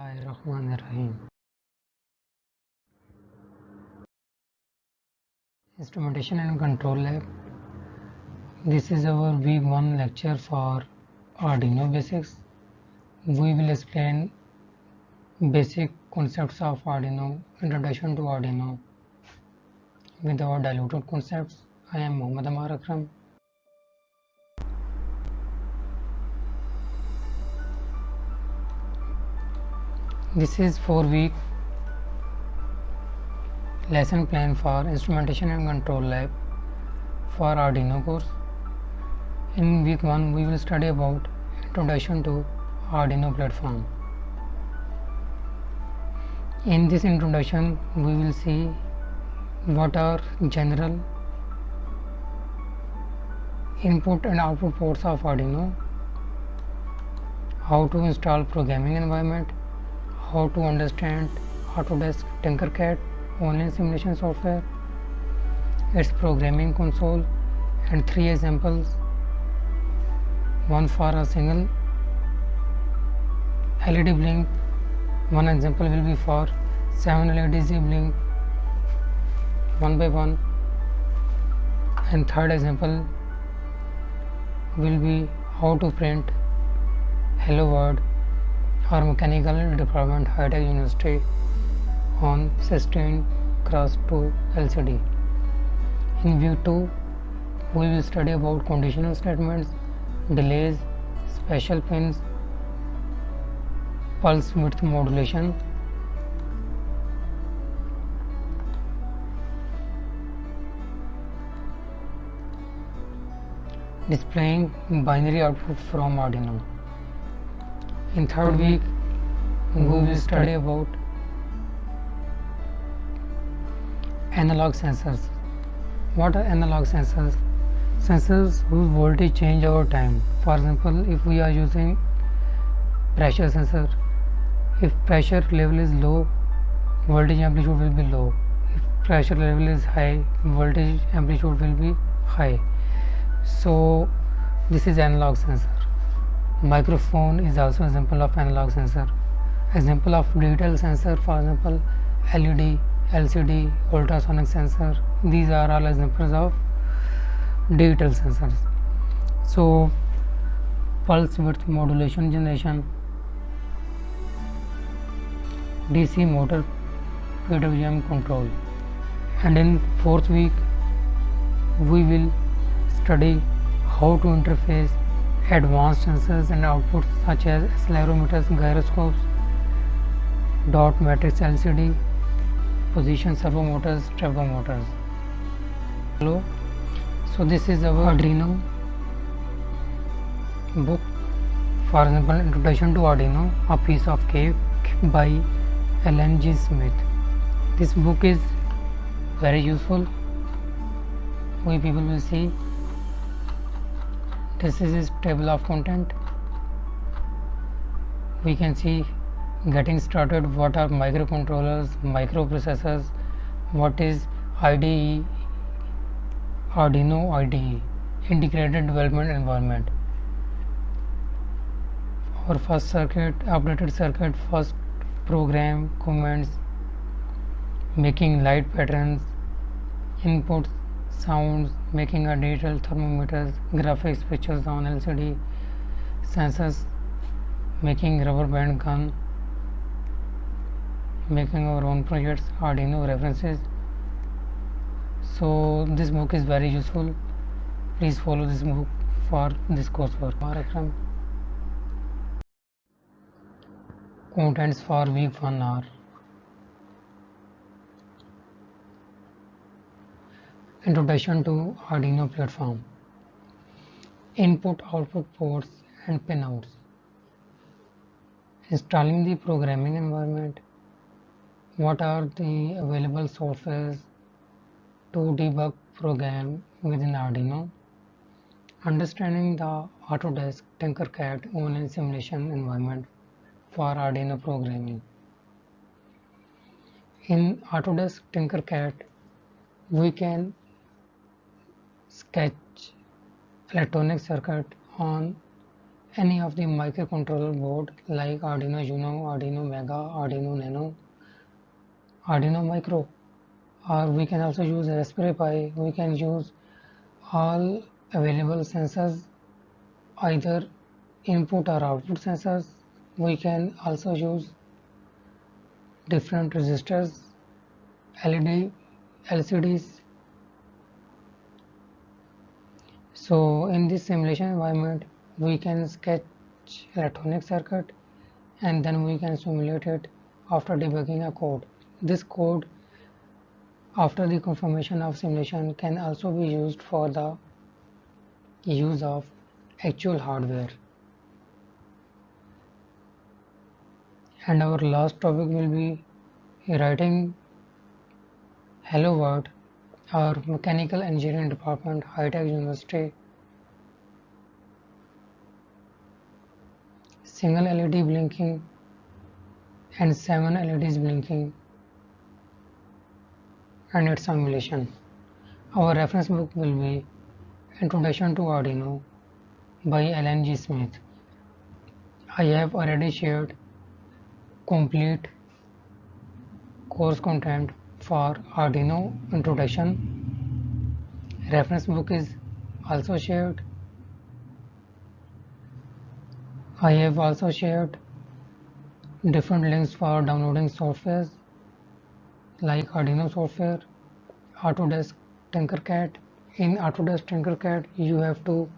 Bismillahirrahmanirrahim. Instrumentation and Control Lab. This is our week 1 lecture for Arduino basics. We will explain basic concepts of Arduino, introduction to Arduino with our diluted concepts. I am Muhammad Amar Akram. This is 4-week lesson plan for Instrumentation and Control Lab for Arduino course. In week 1 we will study about introduction to Arduino platform. In this introduction we will see what are general input and output ports of Arduino, how to install programming environment, how to understand Autodesk Tinkercad online simulation software, its programming console, and 3 examples, one for a single LED blink, one example will be for 7 LEDs blink one by one, and third example will be how to print Hello World or Mechanical Department High Tech University on 16x2 LCD. In view 2 we will study about conditional statements, delays, special pins, pulse width modulation, displaying binary output from Arduino. In third week we will study about analog sensors. What are analog sensors? Sensors whose voltage change over time. For example, if we are using pressure sensor, if pressure level is low, voltage amplitude will be low. If pressure level is high, voltage amplitude will be high. So this is analog sensor. Microphone is also example of analog sensor. Example of digital sensor, for example, LED, LCD, ultrasonic sensor. These are all examples of digital sensors. So pulse width modulation generation, DC motor PWM control. And in 4th week we will study how to interface advanced sensors and outputs such as accelerometers, gyroscopes, dot matrix LCD, position servo motors, servo motors. Hello. So this is our Arduino book. For example, Introduction to Arduino, a piece of cake by Alan G. Smith. This book is very useful. We people will see. This is his table of content. We can see getting started, what are microcontrollers, microprocessors, what is IDE, Arduino IDE, integrated development environment. Our first circuit, updated circuit, first program, commands, making light patterns, inputs, sounds, making a digital thermometers, graphics pictures on LCD, sensors, making rubber band gun, making our own projects, Arduino references. So this book is very useful. Please follow this book for this coursework. Contents for week 1 are Introduction to Arduino platform, input output ports and pinouts, installing the programming environment, what are the available sources to debug program within Arduino, understanding the Autodesk Tinkercad online simulation environment for Arduino programming. In Autodesk Tinkercad we can sketch electronic circuit on any of the microcontroller board like Arduino Uno, Arduino Mega, Arduino Nano, Arduino Micro, or we can also use Raspberry Pi. We can use all available sensors, either input or output sensors. We can also use different resistors, LED, LCDs. So in this simulation environment, we can sketch electronic circuit and then we can simulate it after debugging a code. This code, after the confirmation of simulation, can also be used for the use of actual hardware. And our last topic will be writing Hello World, our Mechanical Engineering Department, High Tech University. Single LED blinking and 7 LEDs blinking and its simulation. Our reference book will be Introduction to Arduino by Alan G. Smith. I have already shared complete course content for Arduino Introduction. Reference book is also shared. I have also shared different links for downloading softwares like Arduino software, Autodesk Tinkercad. In Autodesk Tinkercad, you have to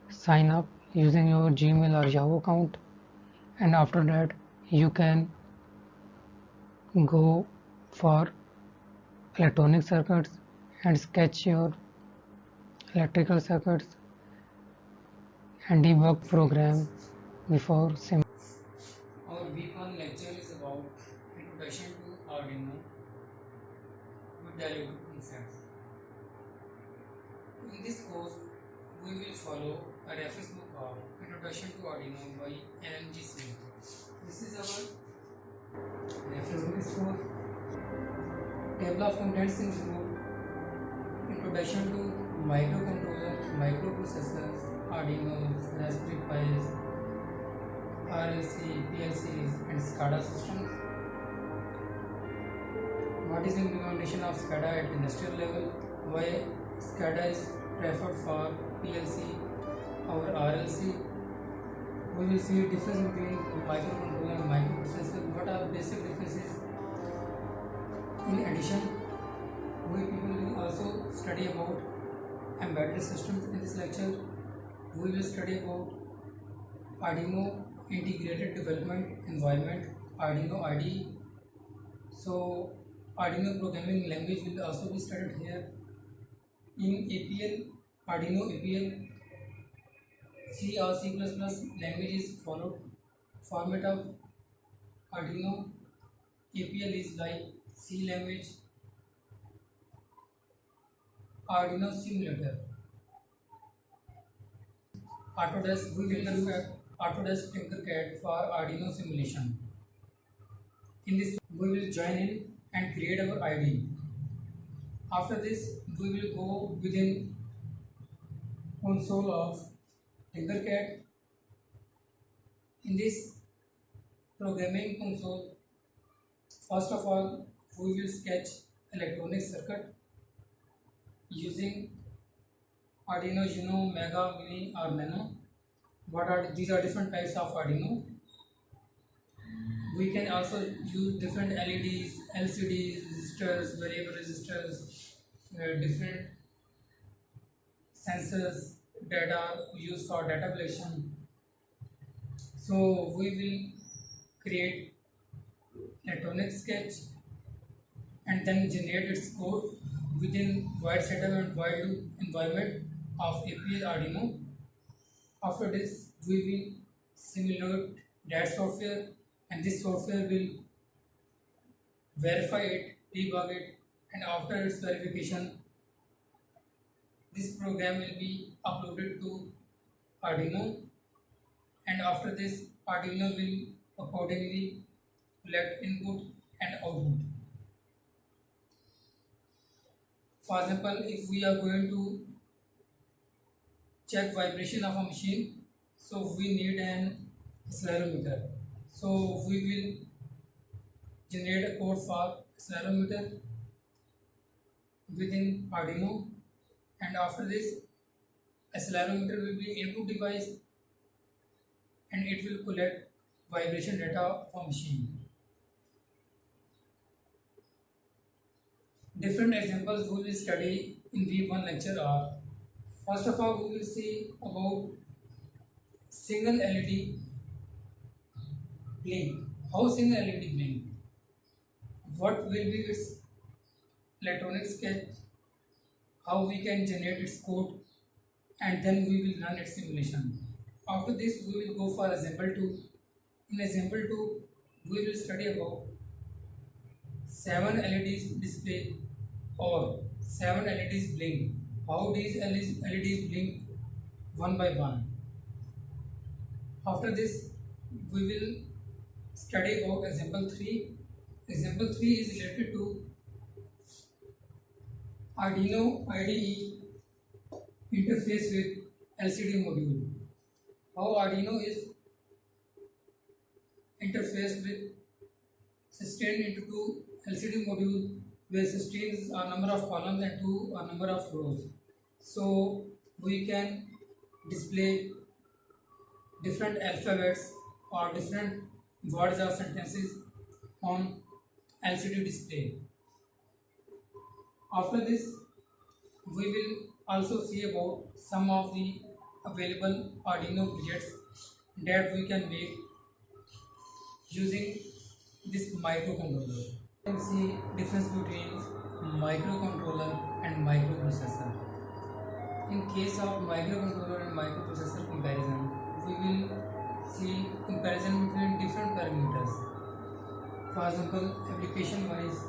sign up using your Gmail or Yahoo account, and after that you can go for electronic circuits and sketch your electrical circuits and debug program before sim. Our week 1 lecture is about Introduction to Arduino with dialogue concepts. In this course, we will follow a reference book of Introduction to Arduino by Alan G. Smith. This is our reference book is for table of contents include Introduction to microcontroller, microprocessors, Arduinos, Raspberry Pis, RLC, PLCs, and SCADA systems. What is the implementation of SCADA at industrial level? Why SCADA is preferred for PLC or RLC? We will see difference between microcontroller and microprocessor. What are basic differences? In addition, we people will also study about embedded systems in this lecture. We will study about Arduino Integrated Development Environment, Arduino IDE. So Arduino programming language will also be studied here. In APL, Arduino APL, C or C++ language is followed. Format of Arduino APL is like C language, Arduino simulator. Autodesk Tinkercad for Arduino simulation. In this, we will join in and create our IDE. After this, we will go within console of Tinkercad. In this programming console, first of all, we will sketch electronic circuit using Arduino Uno, Mega, Mini or Nano. These are different types of Arduino. We can also use different LEDs, LCDs, resistors, variable resistors, different sensors, data used for data collection. So we will create electronic sketch and then generate its code within void setup and void loop environment of APL Arduino. After this, we will simulate that software, and this software will verify it, debug it, and after its verification, this program will be uploaded to Arduino, and after this, Arduino will accordingly collect input and output. For example, if we are going to check vibration of a machine, So we need an accelerometer. So we will generate a code for accelerometer within Arduino, and after this accelerometer will be input device and it will collect vibration data from machine. Different examples we will study in V1 lecture are: first of all, we will see about single LED blink. How single LED blink? What will be its electronic sketch? How we can generate its code, and then we will run its simulation. After this, we will go for example 2. In example 2, we will study about 7 LEDs display or 7 LEDs blink. How these LEDs blink one by one. After this, we will study about example 3. Example 3 is related to Arduino IDE interface with LCD module. How Arduino is interfaced with sustained into two LCD module where sustains a number of columns and two a number of rows. So we can display different alphabets or different words or sentences on LCD display. After this, we will also see about some of the available Arduino widgets that we can make using this microcontroller. You can see difference between microcontroller and microprocessor. In case of microcontroller and microprocessor comparison, we will see comparison between different parameters. For example, application wise,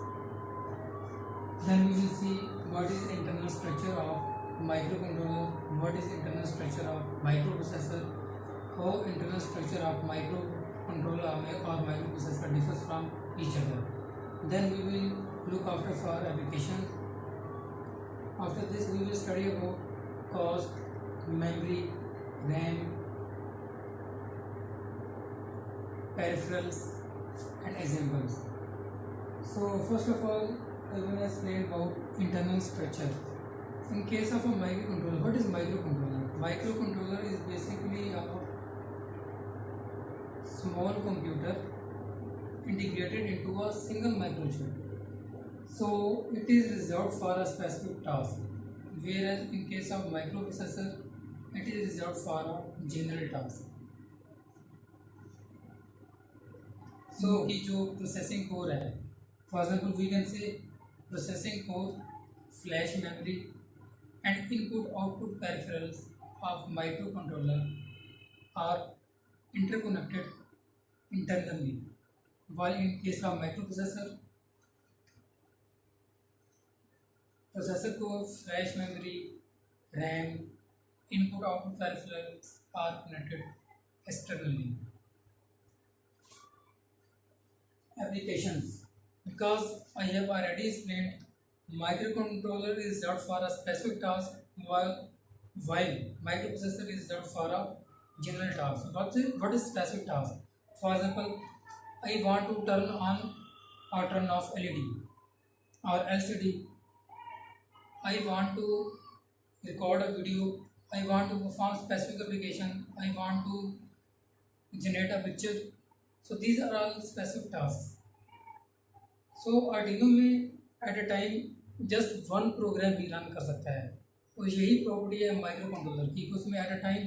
then we will see what is internal structure of microcontroller, what is internal structure of microprocessor, how internal structure of microcontroller or microprocessor differs from each other. Then we will look after for applications. After this, we will study about cost, memory, RAM, peripherals, and examples. So first of all, I will explain about internal structure. In case of a microcontroller, what is microcontroller? Microcontroller is basically a small computer integrated into a single microchip. So it is reserved for a specific task, whereas in case of microprocessor, it is reserved for a general task. So की जो processing core है, for example we can say processing core, flash memory, and input-output peripherals of microcontroller are interconnected internally, while in case of microprocessor, processor core, flash memory, RAM, input-output peripherals are connected externally. Applications. Because I have already explained, microcontroller is reserved for a specific task while microprocessor is reserved for a general task. What is specific task? For example, I want to turn on or turn off LED or LCD. I want to record a video. I want to perform specific application. I want to generate a picture. So these are all specific tasks. So Arduino में at a time just one program भी run कर सकता है, और यही property है microcontroller की, उसमें एट अ टाइम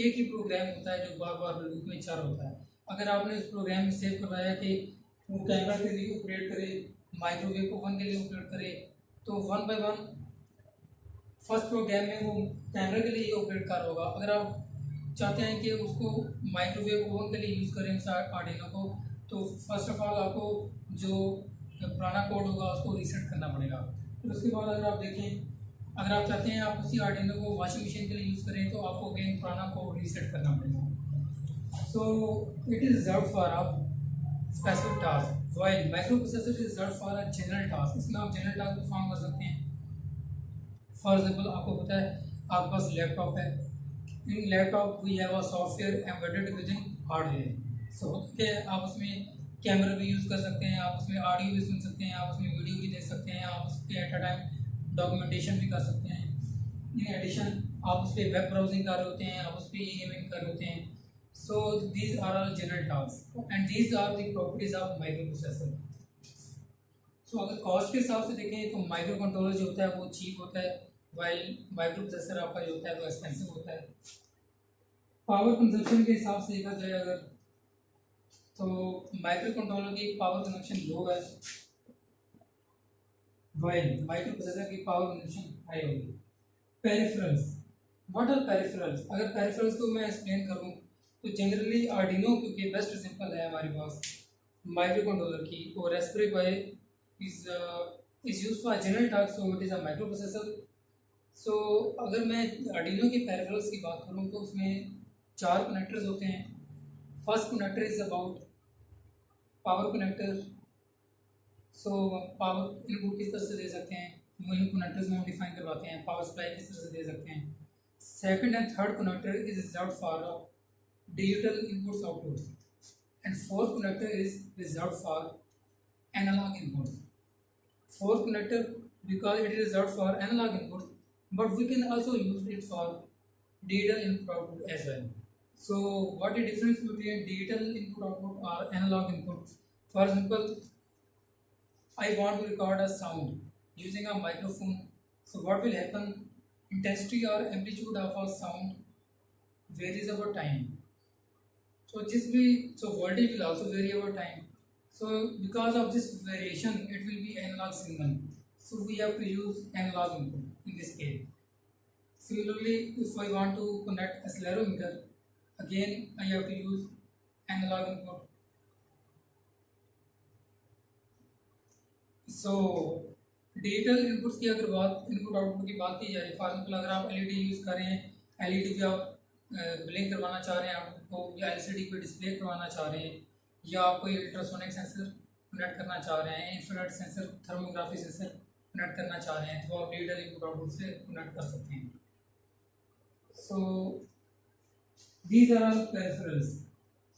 एक ही प्रोग्राम होता है जो बार बार लूप में चल होता है. अगर आपने उस प्रोग्राम में सेव करवाया कि वो कैमरा के लिए ऑपरेट करे, माइक्रोवेव को वन के लिए ऑपरेट करे, तो one by one first program में वो कैमरा के लिए ऑपरेट कर होगा. अगर आप चाहते हैं कि उसको माइक्रोवेव ओवन के लिए यूज़ करें उस आर्डिनो को, तो फर्स्ट ऑफ ऑल आपको जो पुराना कोड होगा उसको रीसेट करना पड़ेगा. फिर उसके बाद अगर आप देखें, अगर आप चाहते हैं आप उसी आर्डिनो को वॉशिंग मशीन के लिए यूज़ करें, तो आपको अगेन पुराना कोड रीसेट करना पड़ेगा. So it is reserve for a specific task, while microprocessor is reserve for a general task. इसमें आप जनरल टास्क परफॉर्म कर सकते हैं. फॉर एग्जाम्पल आपको पता है आपके पास लैपटॉप है, in laptop we have a software embedded within hardware. So होता है आप उसमें कैमरा भी यूज़ कर सकते हैं, आप उसमें ऑडियो भी सुन सकते हैं, आप उसमें वीडियो भी देख सकते हैं, आप उसके एट अ टाइम डॉक्यूमेंटेशन भी कर सकते हैं। इन एडिशन आप उस पर वेब ब्राउजिंग कर रहे होते हैं, आप उस पर ई गेमिंग कर रहे होते हैं। So these are all general task and these are the properties of microprocessor. So अगर कॉस्ट के हिसाब से देखें तो माइक्रो कंट्रोलर जो होता है वो चीप होता है, वाइल माइक्रो प्रोसेसर आपका जो होता है वो एक्सपेंसिव होता है। पावर कंजप्शन के हिसाब से देखा जाए अगर तो माइक्रो कंट्रोलर की पावर कंजप्शन लो है, वाइल माइक्रो प्रोसेसर की पावर कंजप्शन हाई होगी। Peripherals, what are peripherals? अगर पेरिफेरल्स को मैं एक्सप्लेन करूँ तो जनरली आर्डिनो क्योंकि बेस्ट एग्जांपल है हमारे पास माइक्रो कंट्रोलर की, और Raspberry Pi is used for general tasks, so it is a microprocessor. So अगर मैं आर्डिनो के पेरिफेरल्स की बात करूँ तो उसमें 4 कनेक्टर्स होते हैं। First connector is about power connector. So power input किस तरह से दे सकते हैं वो इन कनेक्टर्स में हम डिफाइन करवाते हैं, पावर सप्लाई किस तरह से दे सकते हैं। Second and third connector is reserved for digital inputs outputs, and fourth connector is reserved for analog inputs. Fourth connector because it is reserved for analog inputs, but we can also use it for digital input output as well. So what is the difference between digital input output or analog input? For example, I want to record a sound using a microphone. So what will happen? Intensity or amplitude of a sound varies over time. So voltage will also vary over time. So because of this variation, it will be analog signal. So we have to use analog input in this case. Similarly, if I want to connect accelerometer, again I have to use analog input. So digital inputs की अगर बात input output की बात की जाए, for example अगर आप LED use कर रहे हैं, एलईडी पे आप ब्लिंक करवाना चाह रहे हैं आउटपुट को, या एलसीडी पे डिस्प्ले करवाना चाह रहे हैं, या आप कोई अल्ट्रासोनिक सेंसर कनेक्ट करना चाह रहे हैं, infrared sensor, thermography sensor connect करना चाह रहे हैं, तो आप डिजिटल इनपुट आउटपुट से कनेक्ट कर सकते हैं। So these are all peripherals.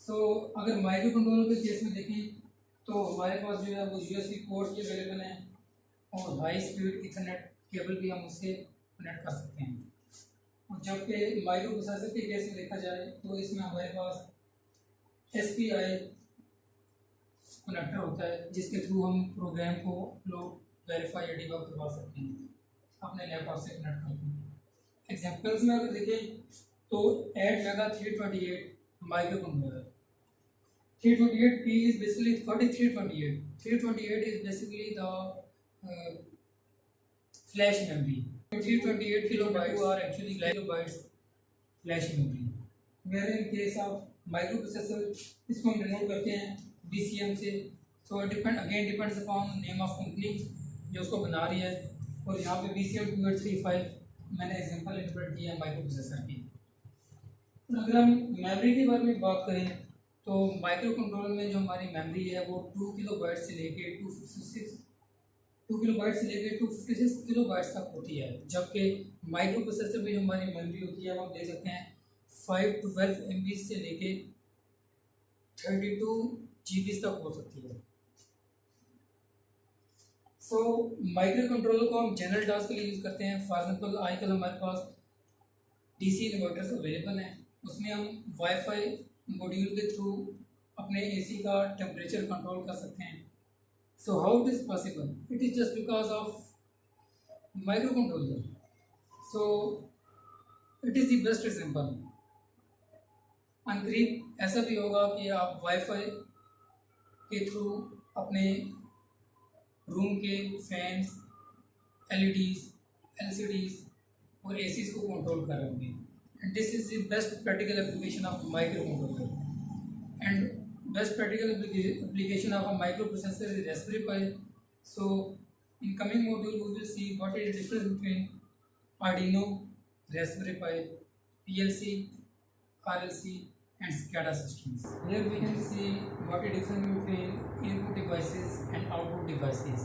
So अगर माइक्रो कंट्रोलर के केस में देखें तो हमारे पास जो है वो यूएसबी पोर्ट भी अवेलेबल हैं, और हाई स्पीड इथरनेट केबल भी हम उससे कनेक्ट कर सकते हैं। और जबकि माइक्रो प्रोसेसर के केस में देखा जाए तो इसमें हमारे पास SPI कनेक्टर होता है जिसके थ्रू हम प्रोग्राम को अपलोड वेरीफाई या डिबग करवा सकते हैं अपने लैपटॉप से कनेक्ट करके। एग्जांपल्स में अगर देखें तो 8MEGA328 micro controller, 328P is basically 4328. 328 is basically the flash memory. 328 kilobytes are actually kilobytes flash memory. Where in case of microprocessor इसको हम डिनोट करते हैं BCM से। So depends upon name of company जो उसको बना रही है, और यहाँ पे BCM 2835 मैंने एग्जांपल इंटरप्रेट किया है माइक्रो प्रोसेसर की। अगर हम मेमोरी के बारे में बात करें तो माइक्रो कंट्रोलर में जो हमारी मेमोरी है वो 2 किलोबाइट से लेके 256 किलोबाइट्स तक होती है, जबकि माइक्रो प्रोसेसर में जो हमारी मेमोरी होती है वो आप देख सकते हैं 512 MB से लेके 32 GB तक हो सकती है। सो माइक्रो कंट्रोलर को हम जनरल टास्क के लिए यूज़ करते हैं। फॉर एग्जाम्पल आजकल हमारे पास DC इन्वर्टर्स अवेलेबल हैं, उसमें हम वाईफाई मॉड्यूल के थ्रू अपने AC का टेम्परेचर कंट्रोल कर सकते हैं। So how it is possible? It is just because of micro controller. So it is the best example. करीब ऐसा भी होगा कि आप वाईफाई के थ्रू अपने रूम के फैंस, LEDs, LCDs और ACs को कंट्रोल कर रहे होंगे, and this is the best practical application of microcontroller. And best practical application of a microprocessor is Raspberry Pi. So in coming module we will see what is the difference between Arduino, Raspberry Pi, PLC, RLC and SCADA systems. Here we can see what is difference between input devices and output devices.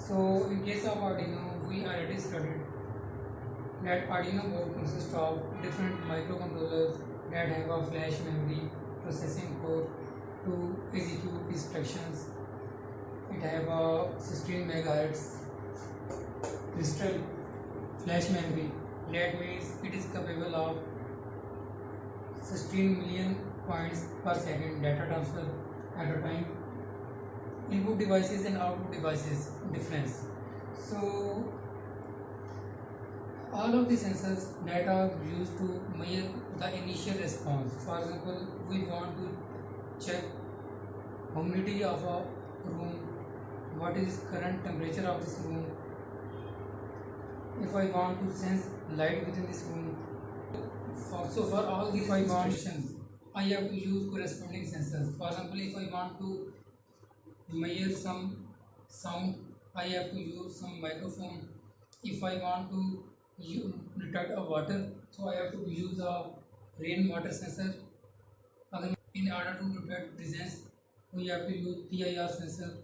So in case of Arduino, we already studied that Arduino board consists of different microcontrollers that have a flash memory processing core to execute instructions. It have a 16 megahertz crystal flash memory. That means it is capable of 16 million points per second data transfer at a time. Input devices and output devices difference. So all of the sensors that are used to measure the initial response. For example, we want to check humidity of a room, what is current temperature of this room. If I want to sense light within this room, so for all these five conditions, I have to use corresponding sensors. For example, if I want to measure some sound, I have to use some microphone. If I want to detect a water, so I have to use a rainwater sensor. In order to detect presence, we have to use PIR sensor.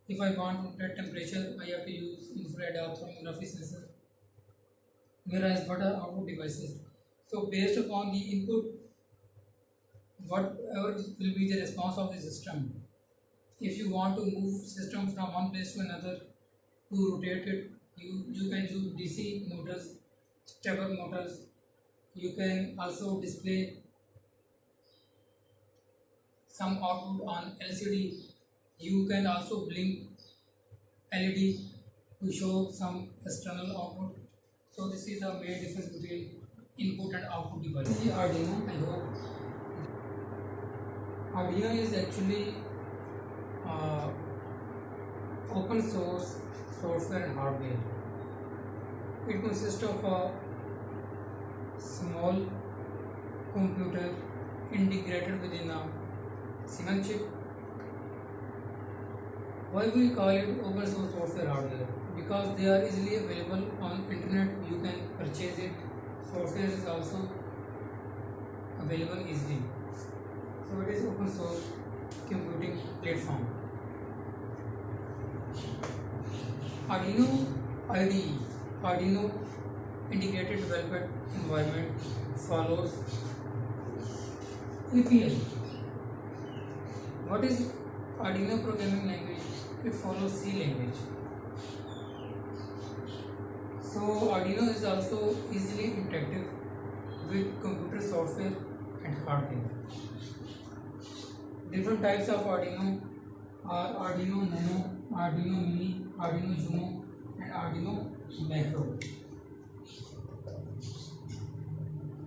If I want to detect temperature, I have to use infrared or thermography sensor. Whereas what are output devices? So based upon the input, whatever will be the response of the system. If you want to move system from one place to another, to rotate it, you can use DC motors, stepper motors. You can also display some output on LCD. You can also blink LED to show some external output. So this is the main difference between input and output device. This is Arduino. I hope Arduino is actually open source software and hardware. It consists of a small computer integrated within a single chip. Why we call it open source software hardware? Because they are easily available on internet. You can purchase it. Software is also available easily. So it is open source computing platform. Arduino IDE, Arduino Integrated Development Environment, follows APL. What is Arduino programming language? It follows C language. So Arduino is also easily interactive with computer software and hardware. Different types of Arduino are Arduino Nano, Arduino Mini, Arduino Uno, and Arduino Macro.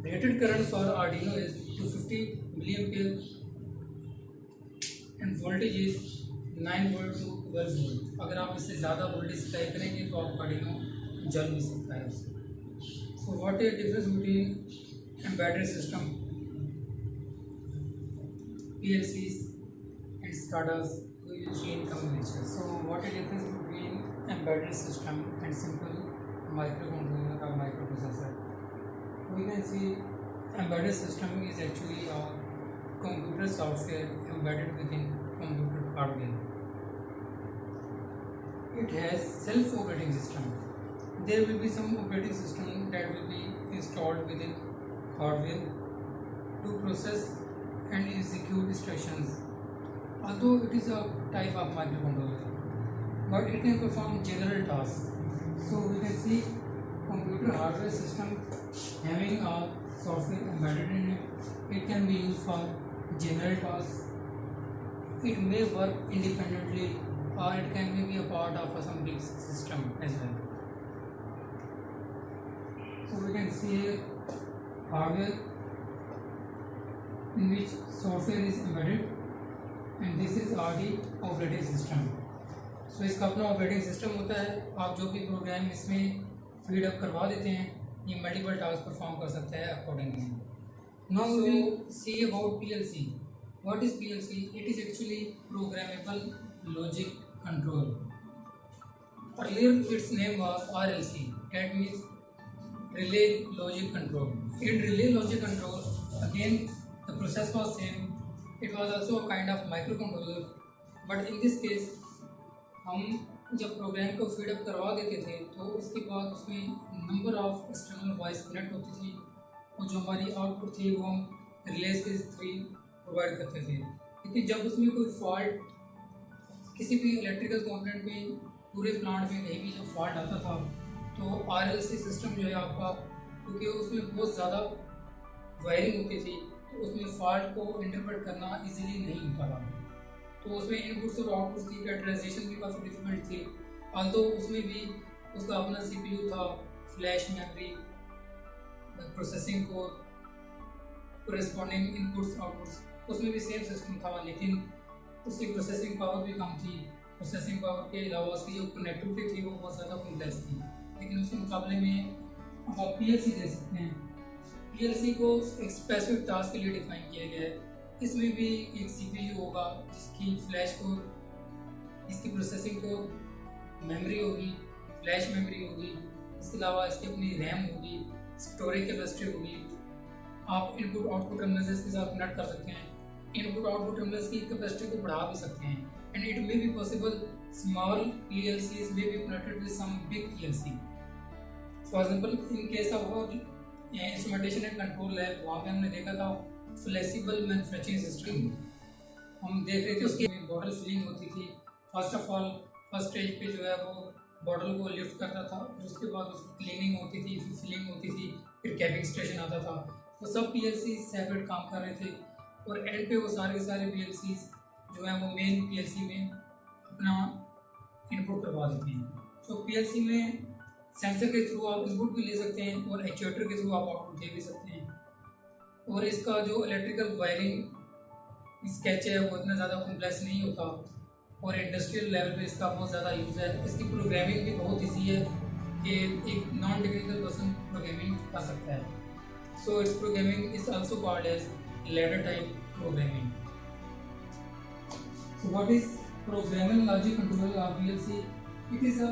Rated current for Arduino is 250 milliampere and voltage is 9 volt to 12 volt. अगर आप इससे ज़्यादा voltage supply करेंगे तो आप Arduino जल भी सकता है उससे. So what is the difference between embedded system, PLCs and SCADAs? We will see in coming lecture. So what is the difference between embedded system and simple microcontroller or microprocessor? We can see embedded system is actually a computer software embedded within computer hardware. It has self-operating system. There will be some operating system that will be installed within hardware to process and execute instructions. Although it is a type of microcontroller, but it can perform general tasks. So we can see computer hardware system having a software embedded in it. It can be used for general tasks. It may work independently or it can be a part of some big system as well. So we can see hardware in which software is embedded and this is RD operating system. So इसका अपना operating system होता है. आप जो भी programme इसमें feed up करवा देते हैं ये मल्टीपल टास्क परफॉर्म कर सकता है accordingly. Now we will see about PLC. What is PLC? It is actually programmable logic control. Earlier its name was RLC. That means relay logic control. In relay logic control, again the process was same. It was also a kind of microcontroller, but in this case हम जब programme को फीडअप करवा देते थे तो उसके बाद उसमें number of external voice connect होती थी और जो हमारी आउटपुट थी वो हम रिलेज के थ्रू प्रोवाइड करते थे। लेकिन जब उसमें कोई फॉल्ट किसी भी इलेक्ट्रिकल कंपोनेंट में पूरे प्लांट में कहीं भी जब फॉल्ट आता था तो RLC सिस्टम जो है आपका, क्योंकि उसमें बहुत ज़्यादा वायरिंग होती थी तो उसमें फॉल्ट को इंटरप्रेट करना इजीली नहीं होता था। तो उसमें इनपुट्स और आउटपुट्स की कैरेक्टराइजेशन भी काफ़ी डिफिकल्ट थी। तो उसमें भी उसका अपना CPU था, flash memory, processing core, corresponding inputs outputs, उसमें भी सेम सिस्टम था, लेकिन उसकी प्रोसेसिंग पावर भी कम थी। प्रोसेसिंग पावर के अलावा उसकी जो कनेक्टिविटी थी वो बहुत ज़्यादा कॉम्प्लेक्स थी। लेकिन उसके मुकाबले में आप PLC दे सकते हैं। PLC को एक स्पेसिफिक टास्क के लिए डिफाइन किया गया है। इसमें भी एक CPU होगा जिसकी फ्लैश कोर, इसकी प्रोसेसिंग कोर, मेमोरी होगी, फ्लैश मेमोरी होगी, इसके अलावा इसकी अपनी रैम होगी, स्टोरेज कैपेसिटी होगी। आप इनपुट आउटपुट टर्मिनल्स इसके साथ कनेक्ट कर सकते हैं। इनपुट आउटपुट टर्मिनल्स की कैपेसिटी को बढ़ा भी सकते हैं। And it may be possible small PLCs may be connected with some big PLC. For example, in case of instrumentation and control lab, वहाँ पे हमने देखा था फ्लेक्सिबल मैन्युफैक्चरिंग सिस्टम। हम देख रहे थे उसकी बॉटल फिलिंग होती थी। First of all first stage पे जो है वो बॉटल को लिफ्ट करता था, फिर उसके बाद उसकी क्लीनिंग होती थी, फिर फिलिंग होती थी, फिर कैपिंग स्टेशन आता था। वो सब PLC सेपरेट काम कर रहे थे और एंड पे वो सारे के सारे PLC जो है वो मेन PLC में अपना इनपुट करवा देते हैं। सो PLC में सेंसर के थ्रू आप इनपुट भी ले सकते हैं और एक्चुएटर के थ्रू आप आउटपुट दे भी सकते हैं। और इसका जो इलेक्ट्रिकल वायरिंग स्केच है वो इतना ज़्यादा कॉम्प्लेक्स नहीं होता और इंडस्ट्रियल लेवल पे इसका बहुत ज़्यादा यूज़ है। इसकी प्रोग्रामिंग भी बहुत ईजी है कि एक नॉन टेक्निकल पर्सन प्रोग्रामिंग कर सकता है। So it's programming is also called as ladder type programming. So what is programmable logic controller or PLC? It is a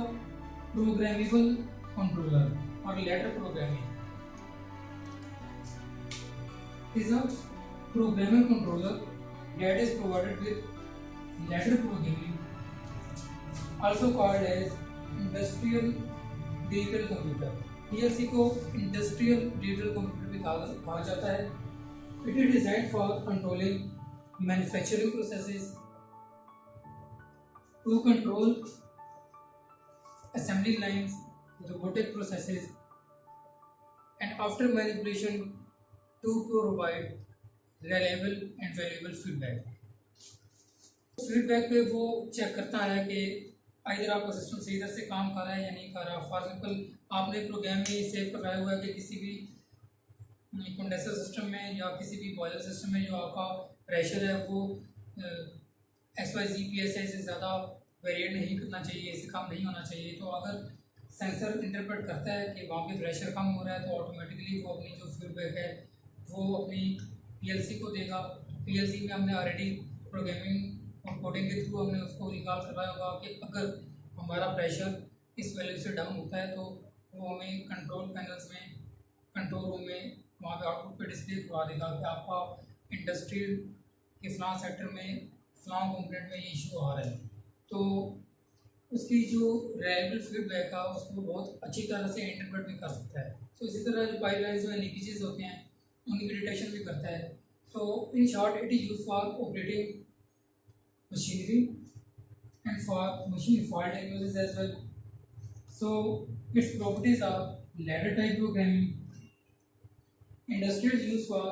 programmable controller or ladder programming. It is a programmable controller that is provided with ladder programming, also called as industrial digital computer. PLC को industrial digital computer भी कहा जाता है। It is designed for controlling manufacturing processes, to control assembly lines, robotic processes, and after manipulation to provide reliable and valuable feedback. Feedback पे वो check करता है कि इधर आपका सिस्टम सही तरह से काम कर रहा है या नहीं कर रहा। फॉर एग्जाम्पल आपने प्रोग्राम में सेव करवाया हुआ है कि किसी भी कंडेंसर सिस्टम में या किसी भी बॉयलर सिस्टम में जो आपका प्रेशर है वो XYZ PSI से ज़्यादा वेरिएट नहीं करना चाहिए, इससे कम नहीं होना चाहिए। तो अगर सेंसर इंटरप्रेट करता है कि वहाँ पे प्रेशर कम हो रहा है तो ऑटोमेटिकली वो अपनी जो फीडबैक है वो अपनी PLC को देगा। PLC में हमने ऑलरेडी प्रोग्रामिंग और कोडिंग के थ्रू हमने उसको रिकॉल करवाया होगा कि अगर हमारा प्रेशर इस वैल्यू से डाउन होता है तो वो हमें कंट्रोल पैनल्स में, कंट्रोल रूम में वहाँ पे आउटपुट पे डिस्प्ले करवा देगा कि आपका इंडस्ट्रियल के फलां सेक्टर में फलां कंपोनेंट में ये इशू आ रहा है। तो उसकी जो रिलायबल फीडबैक है उसको बहुत अच्छी तरह से इंटरप्रेट भी कर सकता है। सो इसी तरह जो पाइपलाइंस में लीकेजेस होते हैं उनकी डिटेक्शन भी करता है। So in short it is use for operating machinery and for machine fault diagnosis as well. So its properties are ladder type programming, industrial use for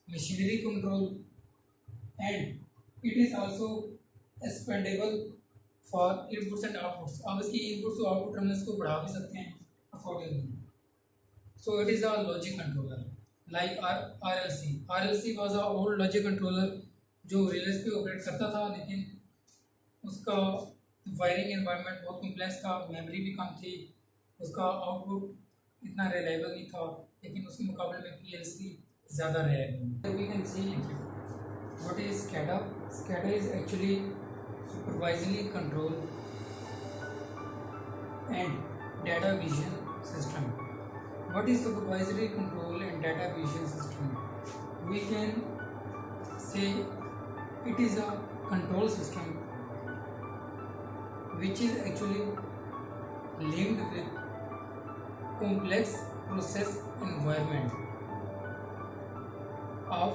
machinery control, and it is also expandable for inputs and outputs. आप इसकी inputs और output terminals को बढ़ा भी सकते हैं accordingly. So it is a logic controller like RLC. RLC was a old logic controller जो रिलेस पे ऑपरेट करता था, लेकिन उसका वायरिंग एनवायरनमेंट बहुत कॉम्प्लेक्स था, मेमोरी भी कम थी, उसका आउटपुट इतना रिलायबल नहीं था, लेकिन उसके मुकाबले में PLC ज़्यादा reliable. We can see what is SCADA. SCADA is actually supervisory control and data vision system. What is supervisory control and data vision system? We can say it is a control system which is actually linked with complex process environment of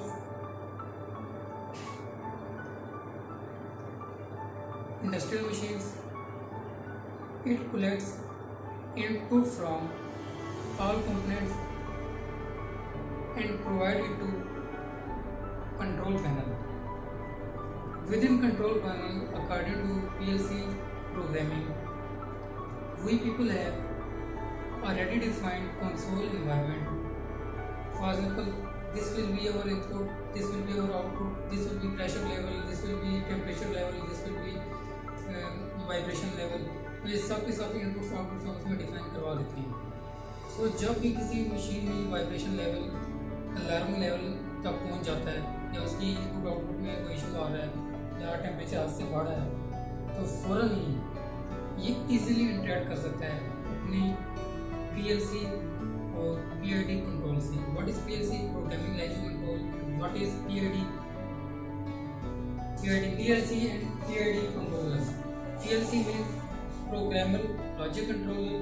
industrial machines. It collects input from all components and provide it to control panel. Within control panel, according to PLC programming, we people have already defined console environment. For example, this will be our input, this will be our output, this will be pressure level, this will be temperature level, this will be vibration level, तो ये सब के सब inputs outputs हम उसमें define करवा देते हैं. सो जब भी किसी मशीन में वाइब्रेशन लेवल अलार्म लेवल तक पहुंच जाता है या उसकी इनपुट आउटपुट में कोई इशू आ रहा है या टेम्परेचर हाथ से बढ़ रहा है तो फ़ौरन ही ये इजीली इंटरेक्ट कर सकता है अपनी PLC और PID कंट्रोल से. What is PLC? Programming language control. What is PID? PLC and PID controllers. PLC means programmable logic controller